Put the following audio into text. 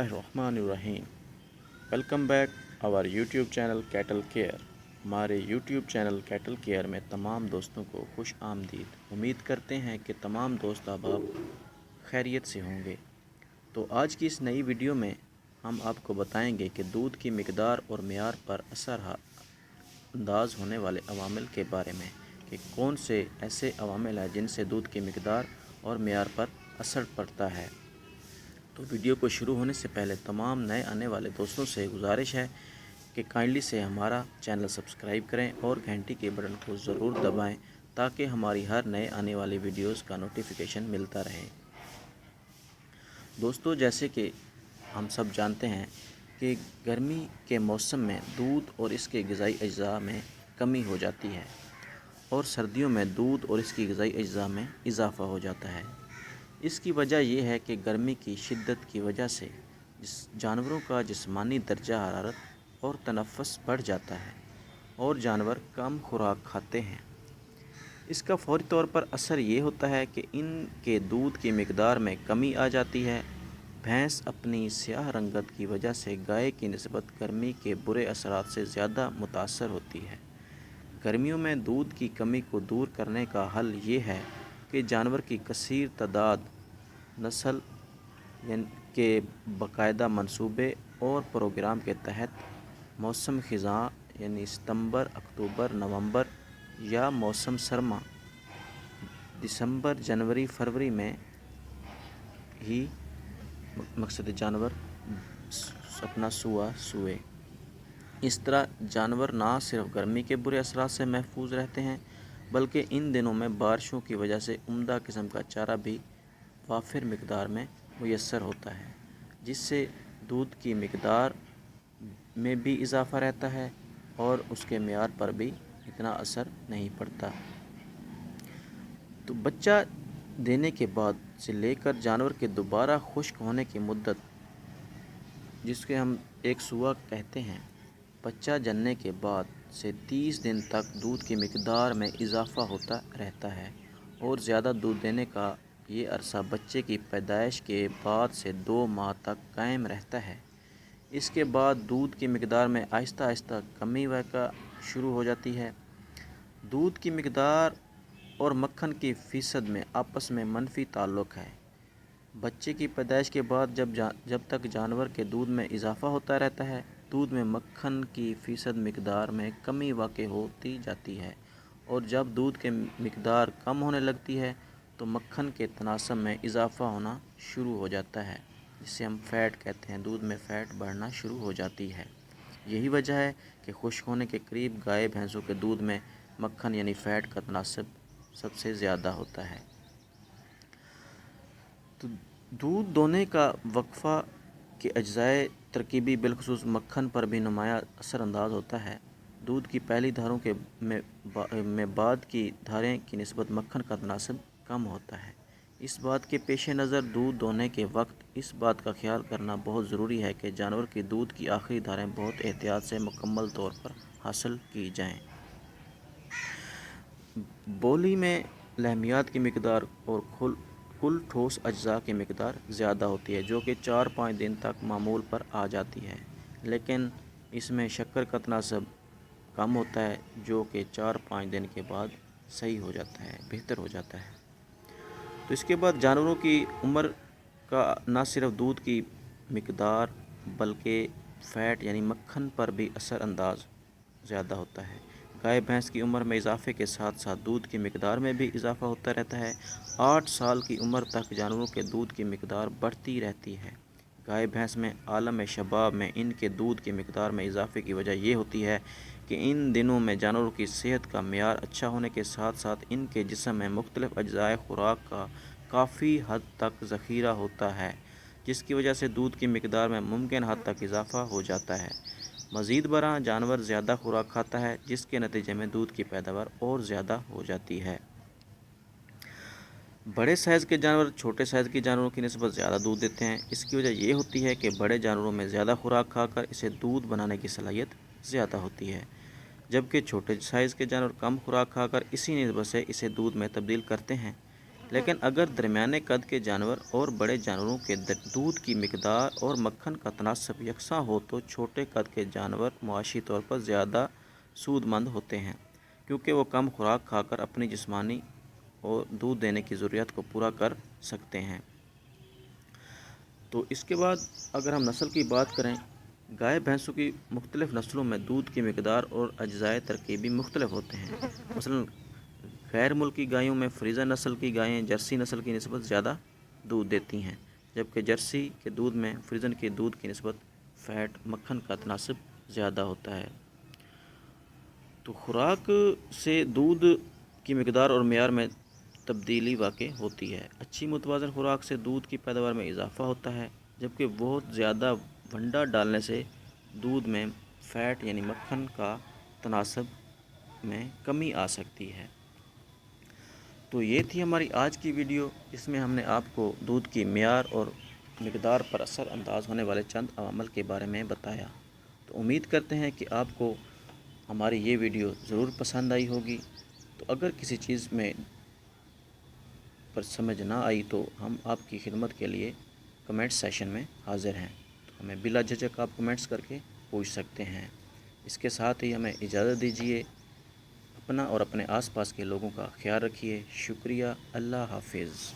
बिस्मिल्लाहिर्रहमानिर्रहीम। Welcome back our YouTube channel cattle care. हमारे YouTube channel cattle care में तमाम दोस्तों को खुश आमदीद। उम्मीद करते हैं कि तमाम दोस्त अहबाब खैरियत से होंगे। तो आज की इस नई वीडियो में हम आपको बताएंगे कि दूध की मिकदार और मेयार पर असर अंदाज होने वाले अवामिल के बारे में कि कौन से ऐसे अवामिल हैं जिनसे दूध की मिकदार और मेयार पर असर पड़ता है। तो वीडियो को शुरू होने से पहले तमाम नए आने वाले दोस्तों से गुजारिश है कि काइंडली से हमारा चैनल सब्सक्राइब करें और घंटी के बटन को ज़रूर दबाएं ताकि हमारी हर नए आने वाली वीडियोस का नोटिफिकेशन मिलता रहे। दोस्तों, जैसे कि हम सब जानते हैं कि गर्मी के मौसम में दूध और इसके ग़िज़ाई अज्जा में कमी हो जाती है और सर्दियों में दूध और इसकी ग़िज़ाई अज्जा में इजाफ़ा हो जाता है। इसकी वजह यह है कि गर्मी की शिद्दत की वजह से जानवरों का जिस्मानी दर्जा हरारत और तनफ़्फ़ुस बढ़ जाता है और जानवर कम खुराक खाते हैं। इसका फ़ौरी तौर पर असर ये होता है कि इनके दूध की मिकदार में कमी आ जाती है। भैंस अपनी स्याह रंगत की वजह से गाय की निस्बत गर्मी के बुरे असरात से ज़्यादा मुतासर होती है। गर्मियों में दूध की कमी को दूर करने का हल ये है कि जानवर की कसीर तादाद नस्ल के बाकायदा मंसूबे और प्रोग्राम के तहत मौसम ख़िज़ा यानी सितंबर, अक्टूबर, नवंबर या मौसम सरमा दिसंबर, जनवरी, फरवरी में ही मकसद जानवर अपना सोए। इस तरह जानवर ना सिर्फ गर्मी के बुरे असरात से महफूज रहते हैं बल्कि इन दिनों में बारिशों की वजह से उम्दा किस्म का चारा भी वाफिर मिकदार में मुयस्सर होता है, जिससे दूध की मिकदार में भी इजाफ़ा रहता है और उसके मेयार पर भी इतना असर नहीं पड़ता। तो बच्चा देने के बाद से लेकर जानवर के दोबारा खुश्क होने की मुद्दत, जिसके हम एक सुआ कहते हैं, बच्चा जनने के बाद से 30 दिन तक दूध की मिकदार में इजाफ़ा होता रहता है और ज़्यादा दूध देने का ये अरसा बच्चे की पैदाइश के बाद से 2 माह तक कायम रहता है। इसके बाद दूध की मिकदार में आहिस्ता आहिस्ता कमी वाक़ा शुरू हो जाती है। दूध की मिकदार और मक्खन की फ़ीसद में आपस में मनफी ताल्लुक़ है। बच्चे की पैदाइश के बाद जब तक जानवर के दूध में इजाफ़ा होता रहता है, दूध में मक्खन की फ़ीसद मिकदार में कमी वाक़ई होती जाती है और जब दूध की मिकदार कम होने लगती है तो मक्खन के तनासब में इजाफ़ा होना शुरू हो जाता है, जिसे हम फ़ैट कहते हैं। दूध में फ़ैट बढ़ना शुरू हो जाती है। यही वजह है कि खुश्क होने के करीब गाय भैंसों के दूध में मक्खन यानी फ़ैट का तनासब सबसे ज़्यादा होता है। तो दूध दोने का वक्फ़ा के अज्जाए तरकीबी बिलखुसूस मक्खन पर भी नुमायाँ असरअंदाज होता है। दूध की पहली धारों के में बाद की धारें की निस्बत मक्खन का तनासब कम होता है। इस बात के पेश नज़र दूध दोने के वक्त इस बात का ख्याल करना बहुत ज़रूरी है कि जानवर की दूध की आखिरी धारें बहुत एहतियात से मुकम्मल तौर पर हासिल की जाएँ। बोली में लहमियात की मिकदार और कुल ठोस अज्जा की मिकदार ज़्यादा होती है, जो कि 4-5 दिन तक मामूल पर आ जाती है, लेकिन इसमें शक्कर का तनासब कम होता है, जो कि 4-5 दिन के बाद सही हो जाता है, बेहतर हो जाता है। तो इसके बाद जानवरों की उम्र का न सिर्फ दूध की मिकदार बल्कि फ़ैट यानी मक्खन पर भी असर अंदाज ज़्यादा होता है। गाय भैंस की उम्र में इजाफे के साथ साथ दूध की मिकदार में भी इजाफा होता रहता है। 8 साल की उम्र तक जानवरों के दूध की मिकदार बढ़ती रहती है। गाय भैंस में आलम शबाब में इनके दूध की मिकदार में इजाफे की वजह ये होती है कि इन दिनों में जानवरों की सेहत का मेयार अच्छा होने के साथ साथ इनके जिस्म में मुख्तलिफ अज्जाए खुराक का काफ़ी हद तक ज़ख़ीरा होता है, जिसकी वजह से दूध की मिकदार में मुमकिन हद तक इजाफा हो जाता है। मज़ीद बरआं जानवर ज़्यादा खुराक खाता है, जिसके नतीजे में दूध की पैदावार और ज़्यादा हो जाती है। बड़े साइज़ के जानवर छोटे साइज़ के जानवरों की निस्बत ज़्यादा दूध देते हैं। इसकी वजह यह होती है कि बड़े जानवरों में ज़्यादा खुराक खाकर इसे दूध बनाने की सलाहियत ज़्यादा होती है, जबकि छोटे साइज़ के जानवर कम खुराक खाकर इसी निस्बत से इसे दूध में तब्दील करते हैं। لیکن اگر درمیانے قد کے جانور اور بڑے جانوروں کے دودھ کی مقدار اور مکھن کا تناسب یکساں ہو تو چھوٹے قد کے جانور معاشی طور پر زیادہ سود مند ہوتے ہیں، کیونکہ وہ کم خوراک کھا کر اپنی جسمانی اور دودھ دینے کی ضروریات کو پورا کر سکتے ہیں۔ تو اس کے بعد اگر ہم نسل کی بات کریں، گائے بھینسوں کی مختلف نسلوں میں دودھ کی مقدار اور اجزائے ترکیبی مختلف ہوتے ہیں۔ مثلاً غیر ملکی گایوں میں فریزر نسل کی گائیں جرسی نسل کی نسبت زیادہ دودھ دیتی ہیں، جبکہ جرسی کے دودھ میں فریزن کے دودھ کی نسبت فیٹ مکھن کا تناسب زیادہ ہوتا ہے۔ تو خوراک سے دودھ کی مقدار اور معیار میں تبدیلی واقع ہوتی ہے۔ اچھی متوازن خوراک سے دودھ کی پیداوار میں اضافہ ہوتا ہے، جبکہ بہت زیادہ ونڈا ڈالنے سے دودھ میں فیٹ یعنی مکھن کا تناسب میں کمی آ سکتی ہے۔ تو یہ تھی ہماری آج کی ویڈیو، جس میں ہم نے آپ کو دودھ کی معیار اور مقدار پر اثر انداز ہونے والے چند عوامل کے بارے میں بتایا۔ تو امید کرتے ہیں کہ آپ کو ہماری یہ ویڈیو ضرور پسند آئی ہوگی۔ تو اگر کسی چیز میں پر سمجھ نہ آئی تو ہم آپ کی خدمت کے لیے کمنٹ سیشن میں حاضر ہیں، تو ہمیں بلا جھجک آپ کمنٹس کر کے پوچھ سکتے ہیں۔ اس کے ساتھ ہی ہمیں اجازت دیجیے۔ اپنا اور اپنے آس پاس کے لوگوں کا خیال رکھیے۔ شکریہ۔ اللہ حافظ۔